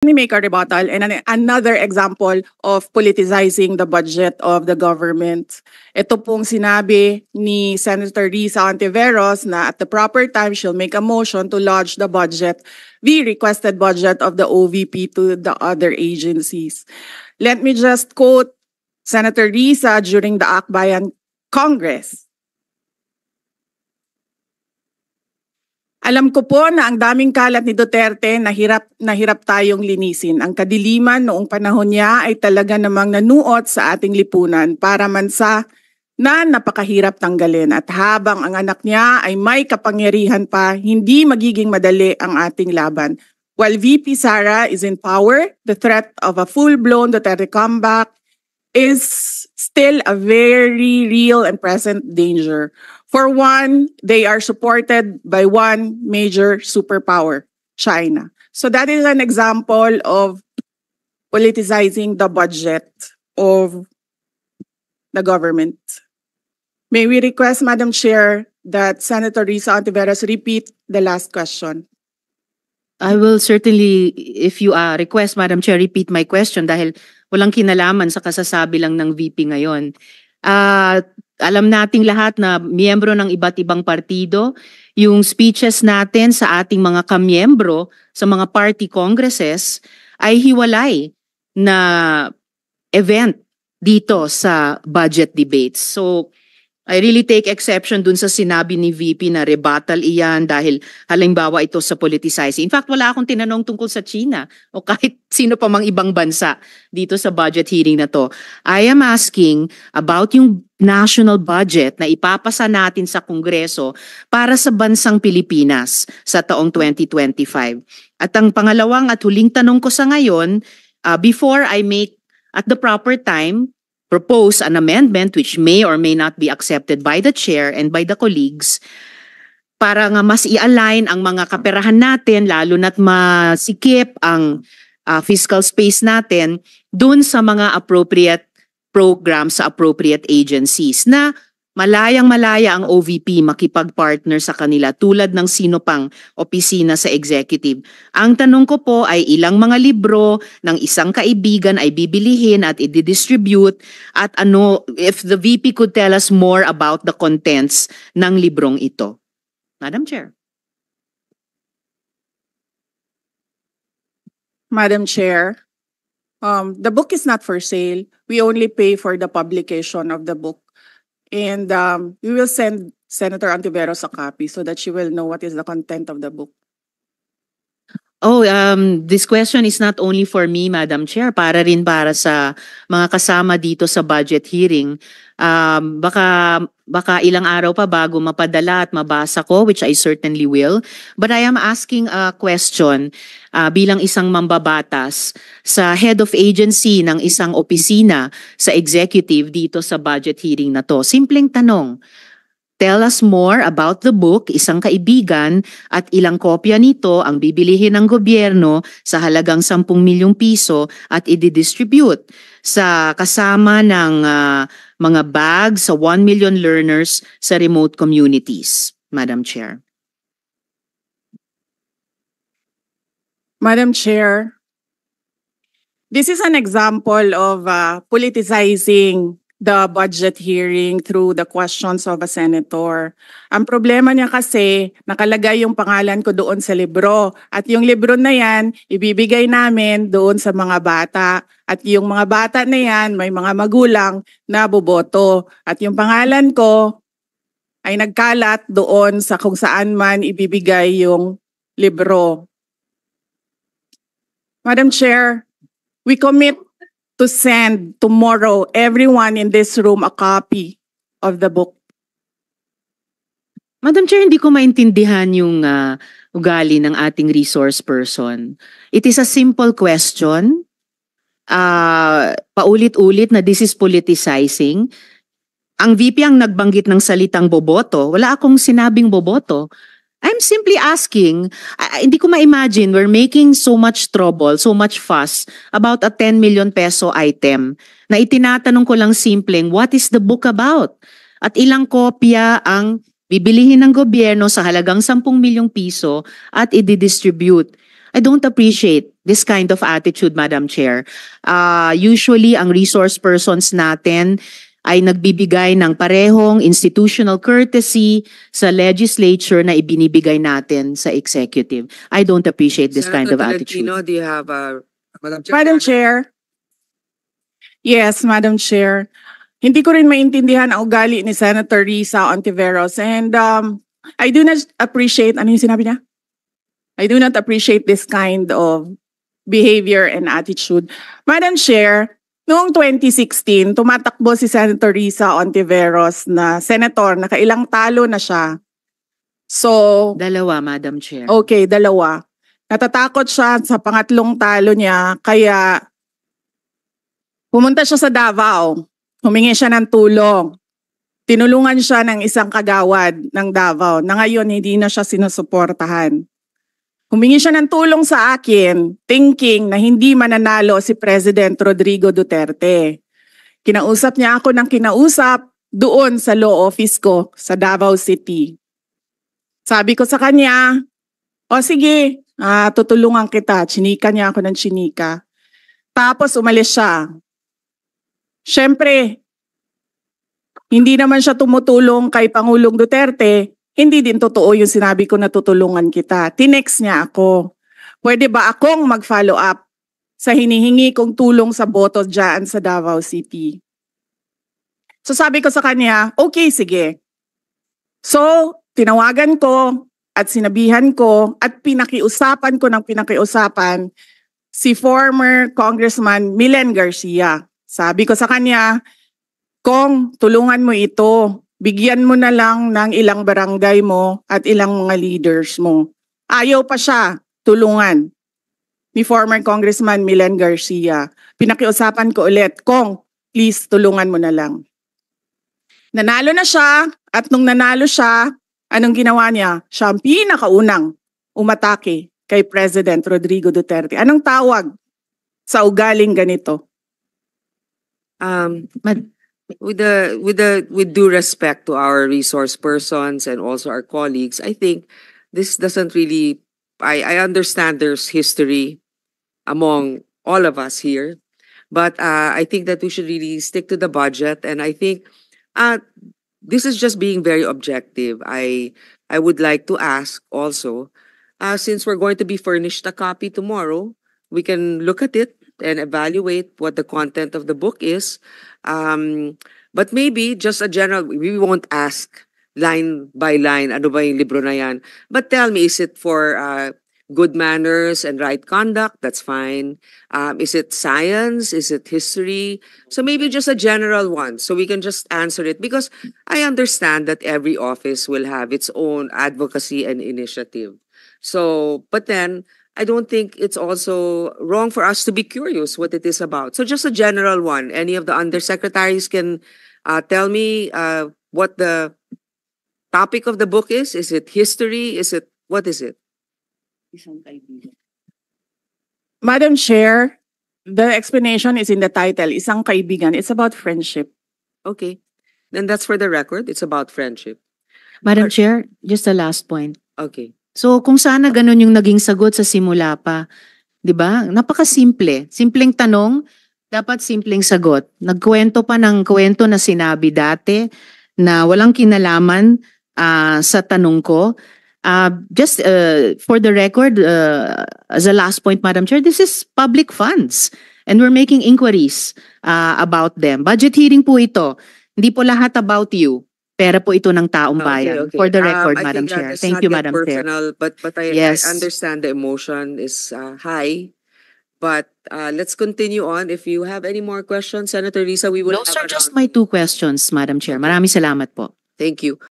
me make a rebuttal and another example of politicizing the budget of the government. Ito pong sinabi ni Senator Risa Ontiveros na at the proper time she'll make a motion to lodge the budget, the requested budget of the OVP to the other agencies. Let me just quote Senator Risa during the Akbayan Congress. Alam ko po na ang daming kalat ni Duterte na hirap tayong linisin. Ang kadiliman noong panahon niya ay talaga namang nanuot sa ating lipunan para mansa na napakahirap tanggalin. At habang ang anak niya ay may kapangyarihan pa, hindi magiging madali ang ating laban. While VP Sara is in power, the threat of a full-blown Duterte comeback is still a very real and present danger. For one, they are supported by one major superpower, China. So that is an example of politicizing the budget of the government. May we request, Madam Chair, that Senator Risa Ontiveros repeat the last question. I will certainly, if you request, Madam Chair, repeat my question dahil walang kinalaman sa kasasabi lang ng VP ngayon. Alam nating lahat na miyembro ng iba't ibang partido, yung speeches natin sa ating mga kamiyembro sa mga party congresses ay hiwalay na event dito sa budget debates. So I really take exception dun sa sinabi ni VP na rebuttal iyan dahil halimbawa ito sa politicizing. In fact, wala akong tinanong tungkol sa China o kahit sino pa mang ibang bansa dito sa budget hearing na to. I am asking about yung national budget na ipapasa natin sa Kongreso para sa bansang Pilipinas sa taong 2025. At ang pangalawang at huling tanong ko sa ngayon, before I make at the proper time, propose an amendment which may or may not be accepted by the chair and by the colleagues para nga mas i-align ang mga kaperahan natin lalo na't masikip ang fiscal space natin dun sa mga appropriate programs sa appropriate agencies na malayang-malaya ang OVP makipag-partner sa kanila tulad ng sino pang opisina sa executive. Ang tanong ko po ay ilang mga libro ng isang kaibigan ay bibilihin at i-distribute at ano, if the VP could tell us more about the contents ng librong ito. Madam Chair. Madam Chair, the book is not for sale. We only pay for the publication of the book. And we will send Senator Ontiveros a copy so that she will know what is the content of the book. Oh, this question is not only for me, Madam Chair, para rin para sa mga kasama dito sa budget hearing. Baka ilang araw pa bago mapadala at mabasa ko, which I certainly will. But I am asking a question bilang isang mambabatas sa head of agency ng isang opisina sa executive dito sa budget hearing na to. Simpleng tanong. Tell us more about the book, Isang Kaibigan, at ilang kopya nito ang bibilihin ng gobyerno sa halagang 10 milyong piso at i-distribute sa kasama ng mga bags sa 1 million learners sa remote communities, Madam Chair. Madam Chair, this is an example of politicizing the budget hearing through the questions of a senator. Ang problema niya kasi, nakalagay yung pangalan ko doon sa libro. At yung libro na yan, ibibigay namin doon sa mga bata. At yung mga bata na yan, may mga magulang na boboto. At yung pangalan ko ay nagkalat doon sa kung saan man ibibigay yung libro. Madam Chair, we commit to send tomorrow everyone in this room a copy of the book. Madam Chair, hindi ko maintindihan yung ugali ng ating resource person. It is a simple question. Paulit-ulit na this is politicizing. Ang VP ang nagbanggit ng salitang boboto. Wala akong sinabing boboto. I'm simply asking, hindi ko ma-imagine we're making so much trouble, so much fuss about a 10 million peso item na itinatanong ko lang simpleng, what is the book about? At ilang kopya ang bibilihin ng gobyerno sa halagang 10 milyong piso at i-distribute. I don't appreciate this kind of attitude, Madam Chair. Usually, ang resource persons natin ay nagbibigay ng parehong institutional courtesy sa legislature na ibinibigay natin sa executive. I don't appreciate this kind of Senator attitude. Tolentino, do you have Madam Chair? Madam Chair. Yes, Madam Chair. Hindi ko rin maintindihan ang ugali ni Senator Risa Ontiveros, and I do not appreciate, ano yung sinabi niya? I do not appreciate this kind of behavior and attitude. Madam Chair, noong 2016, tumatakbo si Senator Risa Ontiveros na senator, nakailang talo na siya. So, Dalawa, Madam Chair. okay, dalawa. Natatakot siya sa pangatlong talo niya, kaya pumunta siya sa Davao. Humingi siya ng tulong. Tinulungan siya ng isang kagawad ng Davao na ngayon hindi na siya sinusuportahan. Humingi siya ng tulong sa akin, thinking na hindi mananalo si President Rodrigo Duterte. Kinausap niya ako ng kinausap doon sa law office ko sa Davao City. Sabi ko sa kanya, o sige, tutulungan kita. Chinika niya ako ng chinika. Tapos umalis siya. Siyempre, hindi naman siya tumutulong kay Pangulong Duterte. Hindi din totoo yung sinabi ko na tutulungan kita. Tinext niya ako. Pwede ba akong mag-follow up sa hinihingi kong tulong sa boto dyan sa Davao City? So sabi ko sa kanya, okay, sige. So, tinawagan ko at sinabihan ko at pinakiusapan ko ng pinakiusapan si former Congressman Milen Garcia. Sabi ko sa kanya, Kong, tulungan mo ito. Bigyan mo na lang ng ilang barangay mo at ilang mga leaders mo. Ayaw pa siya tulungan ni former Congressman Milen Garcia. Pinakiusapan ko ulit, Kong, please tulungan mo na lang. Nanalo na siya at nung nanalo siya, anong ginawa niya? Siya ang pinakaunang umatake kay President Rodrigo Duterte. Anong tawag sa ugaling ganito? With due respect to our resource persons and also our colleagues, I think this doesn't really. I understand there's history among all of us here, but I think that we should really stick to the budget. And I think this is just being very objective. I would like to ask also, since we're going to be furnished a copy tomorrow, we can look at it and evaluate what the content of the book is. But maybe just a general, we won't ask line by line, ano ba yung libro na yan? But tell me, is it for good manners and right conduct? That's fine. Is it science? Is it history? So maybe just a general one, so we can just answer it. Because I understand that every office will have its own advocacy and initiative. So, but then, I don't think it's also wrong for us to be curious what it is about. So just a general one. Any of the undersecretaries can tell me what the topic of the book is. Is it history? What is it? Madam Chair, the explanation is in the title, Isang Kaibigan. It's about friendship. Okay. Then that's for the record. It's about friendship. Madam Chair, just a last point. Okay. So kung sana ganun yung naging sagot sa simula pa, 'di ba? Napakasimple. Simpleng tanong, dapat simpleng sagot. Nagkwento pa ng kwento na sinabi dati na walang kinalaman sa tanong ko. Just for the record, as a last point, Madam Chair, this is public funds and we're making inquiries about them. Budget hearing po ito. Hindi po lahat about you. Pera po ito ng taong bayan. Okay. For the record, I Madam think Chair. let's Thank not you, get Madam Chair. personal, but Yes. I understand the emotion is high. But let's continue on. If you have any more questions, Senator Risa, we will Those have are just around- my two questions, Madam Chair. Maraming salamat po. Thank you.